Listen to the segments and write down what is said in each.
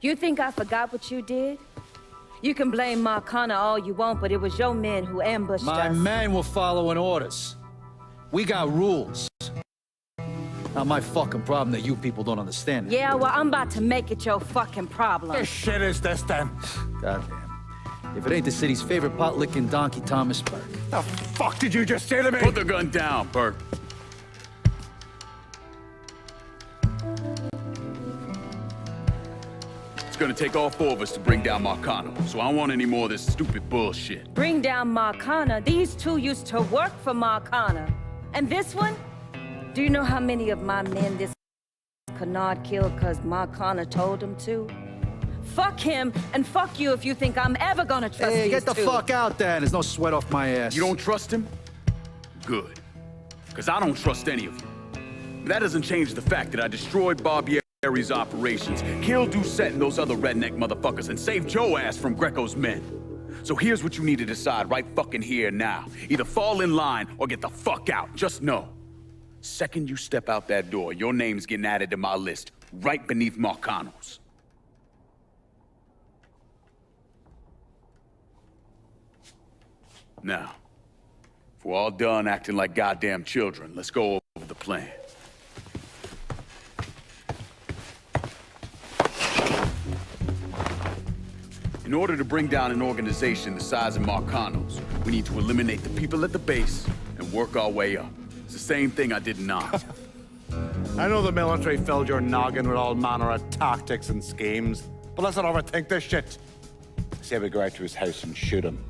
You think I forgot what you did? You can blame Marcana all you want, but it was your men who ambushed us. My men were following orders. We got rules. Not my fucking problem that you people don't understand it. Yeah, well, I'm about to make it your fucking problem. What shit is this, then? Goddamn. If it ain't the city's favorite pot-licking donkey, Thomas Burke. The fuck did you just say to me? Put the gun down, Burke. It's gonna take all four of us to bring down Marcano, so I don't want any more of this stupid bullshit. Bring down Marcana? These two used to work for Marcana. And this one? Do you know how many of my men this Canard killed because Marcana told him to? Fuck him, and fuck you if you think I'm ever gonna trust Hey, these get the two. fuck out there. There's no sweat off my ass. You don't trust him? Good. Because I don't trust any of you. But that doesn't change the fact that I destroyed Barbieri's operations, killed Doucette and those other redneck motherfuckers, and saved Joe ass from Greco's men. So here's what you need to decide right fucking here now. Either fall in line or get the fuck out. Just know. Second you step out that door, your name's getting added to my list, right beneath Marcano's. Now, if we're all done acting like goddamn children, let's go over the plan. In order to bring down an organization the size of Marcano's, we need to eliminate the people at the base and work our way up. It's the same thing I did in Oz. I know the military filled your noggin with all manner of tactics and schemes, but let's not overthink this shit. Say we go out to his house and shoot him.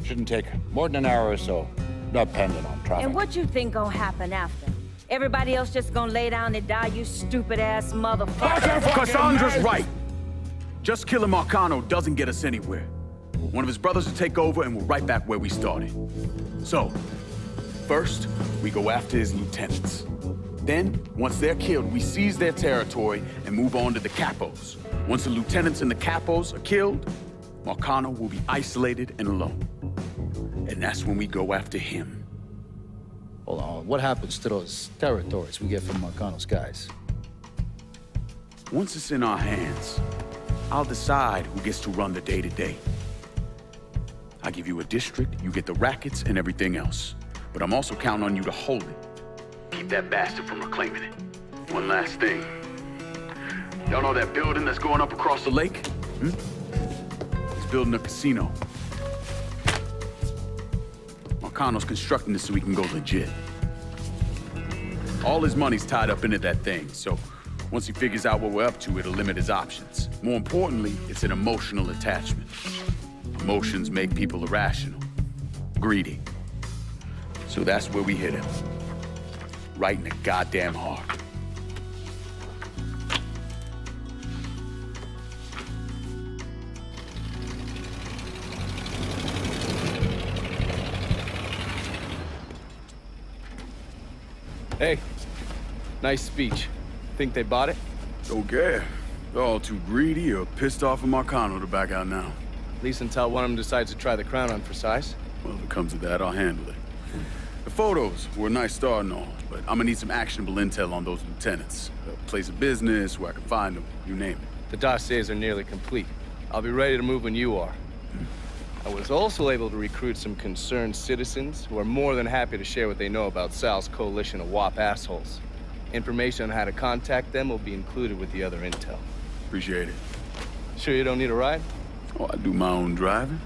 Shouldn't take more than an hour or so, depending on traffic. And what you think gonna happen after? Everybody else just gonna lay down and die, you stupid-ass motherfucker? Cassandra's right! Just killing Marcano doesn't get us anywhere. One of his brothers will take over and we're right back where we started. So, first, we go after his lieutenants. Then, once they're killed, we seize their territory and move on to the capos. Once the lieutenants and the capos are killed, Marcano will be isolated and alone. And that's when we go after him. Hold on, what happens to those territories we get from Marcano's guys? Once it's in our hands, I'll decide who gets to run the day-to-day. I give you a district, you get the rackets and everything else. But I'm also counting on you to hold it. Keep that bastard from reclaiming it. One last thing. Y'all know that building that's going up across the lake? It's building a casino. Marcano's constructing this so we can go legit. All his money's tied up into that thing, so once he figures out what we're up to, it'll limit his options. More importantly, it's an emotional attachment. Emotions make people irrational, greedy. So that's where we hit him. Right in the goddamn heart. Hey, nice speech. Think they bought it? Don't care. They're all too greedy or pissed off at Marcano to back out now. At least until one of them decides to try the crown on for size. Well, if it comes to that, I'll handle it. The photos were a nice start and all, but I'm gonna need some actionable intel on those lieutenants. A place of business, where I can find them, you name it. The dossiers are nearly complete. I'll be ready to move when you are. I was also able to recruit some concerned citizens who are more than happy to share what they know about Sal's coalition of WAP assholes. Information on how to contact them will be included with the other intel. Appreciate it. Sure you don't need a ride? Oh, I do my own driving.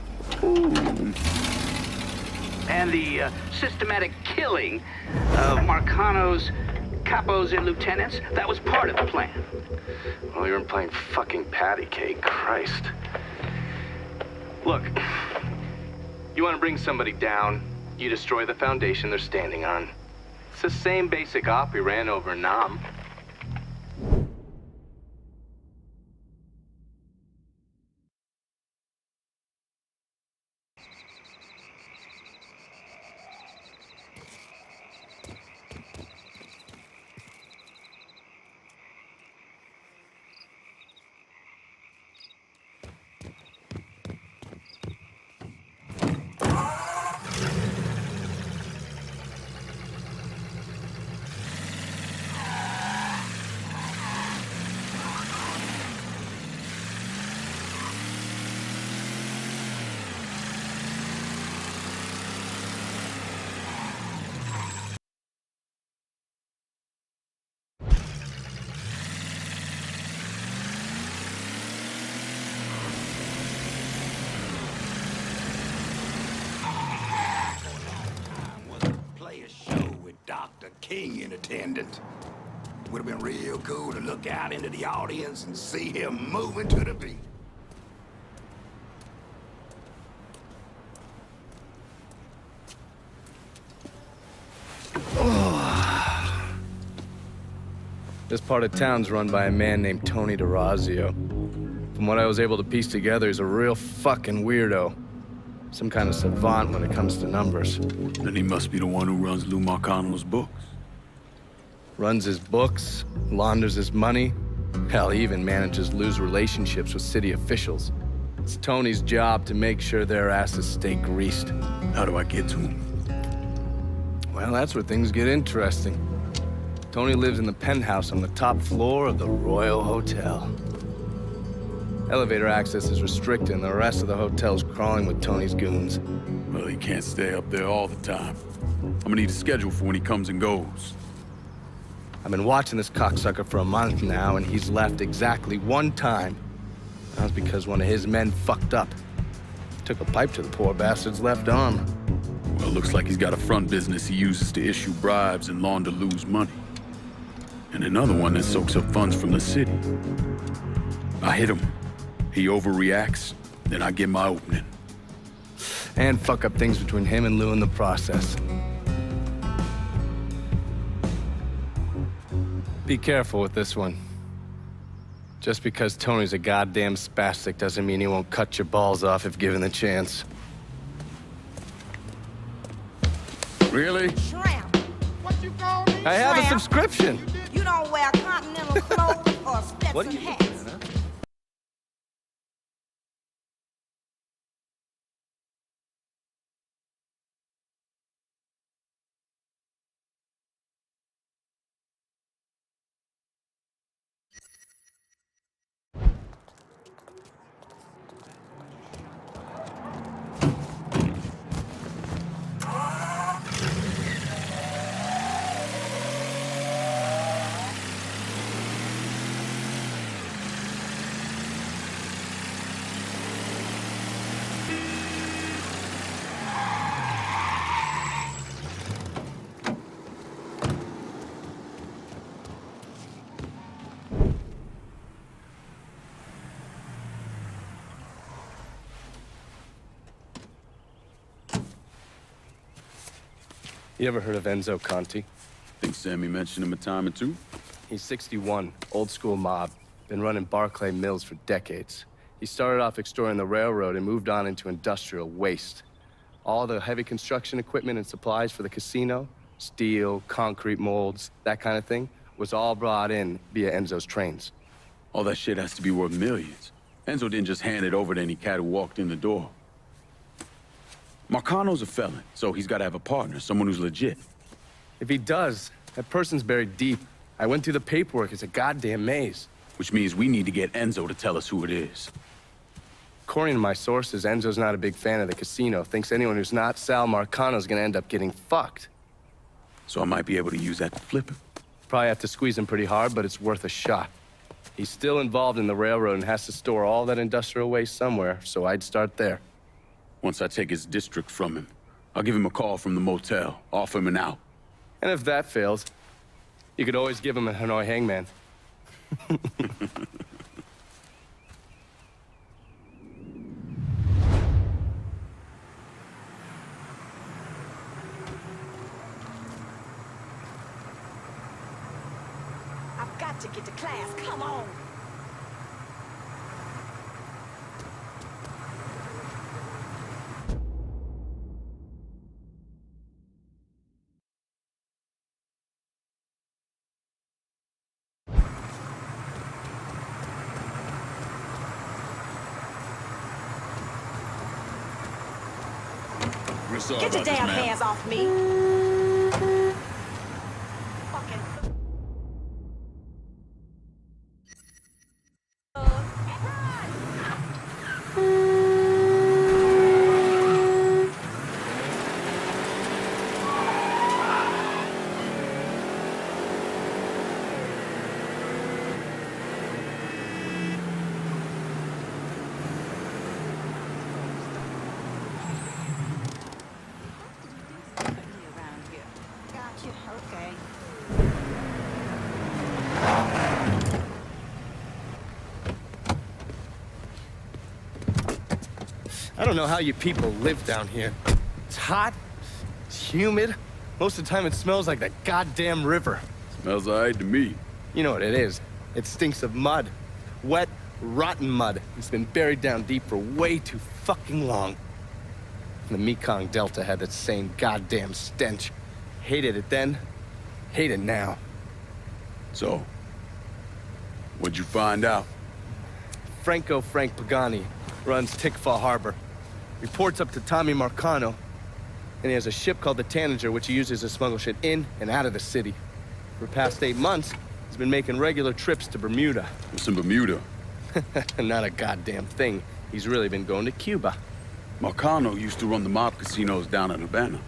And the systematic killing of Marcano's capos and lieutenants, that was part of the plan. Well, you weren't playing fucking patty cake, Christ. Look, you want to bring somebody down, you destroy the foundation they're standing on. It's the same basic op we ran over in Nam. king in attendance. Would have been real cool to look out into the audience and see him moving to the beat. This part of town's run by a man named Tony DeRazio. From what I was able to piece together, he's a real fucking weirdo. Some kind of savant when it comes to numbers. Then he must be the one who runs Lou Marcano's books. Runs his books, launders his money. Hell, he even manages Lou's relationships with city officials. It's Tony's job to make sure their asses stay greased. How do I get to him? Well, that's where things get interesting. Tony lives in the penthouse on the top floor of the Royal Hotel. Elevator access is restricted and the rest of the hotel's crawling with Tony's goons. Well, he can't stay up there all the time. I'm gonna need a schedule for when he comes and goes. I've been watching this cocksucker for a month now, and he's left exactly one time. That was because one of his men fucked up. Took a pipe to the poor bastard's left arm. Well, looks like he's got a front business he uses to issue bribes and launder Lou's money. And another one that soaks up funds from the city. I hit him. He overreacts, then I get my opening. And fuck up things between him and Lou in the process. Be careful with this one. Just because Tony's a goddamn spastic doesn't mean he won't cut your balls off if given the chance. Really? Shrimp. What you call me? I have a subscription. You don't wear continental clothes or Stetson hats. You ever heard of Enzo Conti? Think Sammy mentioned him a time or two? He's 61, old school mob. Been running Barclay Mills for decades. He started off extorting the railroad and moved on into industrial waste. All the heavy construction equipment and supplies for the casino, steel, concrete molds, that kind of thing, was all brought in via Enzo's trains. All that shit has to be worth millions. Enzo didn't just hand it over to any cat who walked in the door. Marcano's a felon, so he's got to have a partner, someone who's legit. If he does, that person's buried deep. I went through the paperwork. It's a goddamn maze. Which means we need to get Enzo to tell us who it is. According to my sources, Enzo's not a big fan of the casino. Thinks anyone who's not Sal Marcano's gonna end up getting fucked. So I might be able to use that to flip him. Probably have to squeeze him pretty hard, but it's worth a shot. He's still involved in the railroad and has to store all that industrial waste somewhere, so I'd start there. Once I take his district from him, I'll give him a call from the motel, offer him an out. And if that fails, you could always give him a Hanoi hangman. I've got to get to class. Come on. Get your damn hands off me. Fucking. Okay. I don't know how you people live down here. It's hot, it's humid. Most of the time it smells like that goddamn river. Smells all right to me. You know what it is. It stinks of mud. Wet, rotten mud. It's been buried down deep for way too fucking long. The Mekong Delta had that same goddamn stench. Hated it then, hate it now. So, what'd you find out? Frank Pagani runs Tikfa Harbor. Reports up to Tommy Marcano, and he has a ship called the Tanager, which he uses to smuggle shit in and out of the city. For the past 8 months, he's been making regular trips to Bermuda. What's in Bermuda? Not a goddamn thing. He's really been going to Cuba. Marcano used to run the mob casinos down in Havana.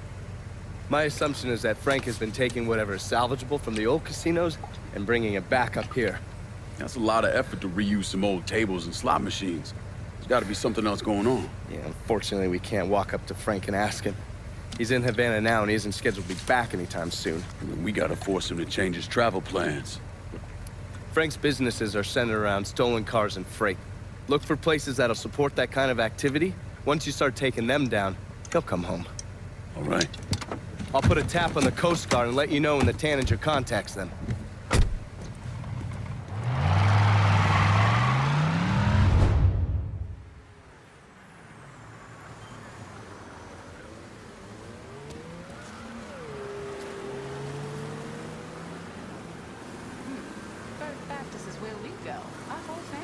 My assumption is that Frank has been taking whatever is salvageable from the old casinos and bringing it back up here. That's a lot of effort to reuse some old tables and slot machines. There's gotta be something else going on. Yeah, unfortunately, we can't walk up to Frank and ask him. He's in Havana now, and he isn't scheduled to be back anytime soon. We gotta force him to change his travel plans. Frank's businesses are centered around stolen cars and freight. Look for places that'll support that kind of activity. Once you start taking them down, he'll come home. All right. I'll put a tap on the Coast Guard and let you know when the Tanager contacts them. First Baptist is where we go. Our whole family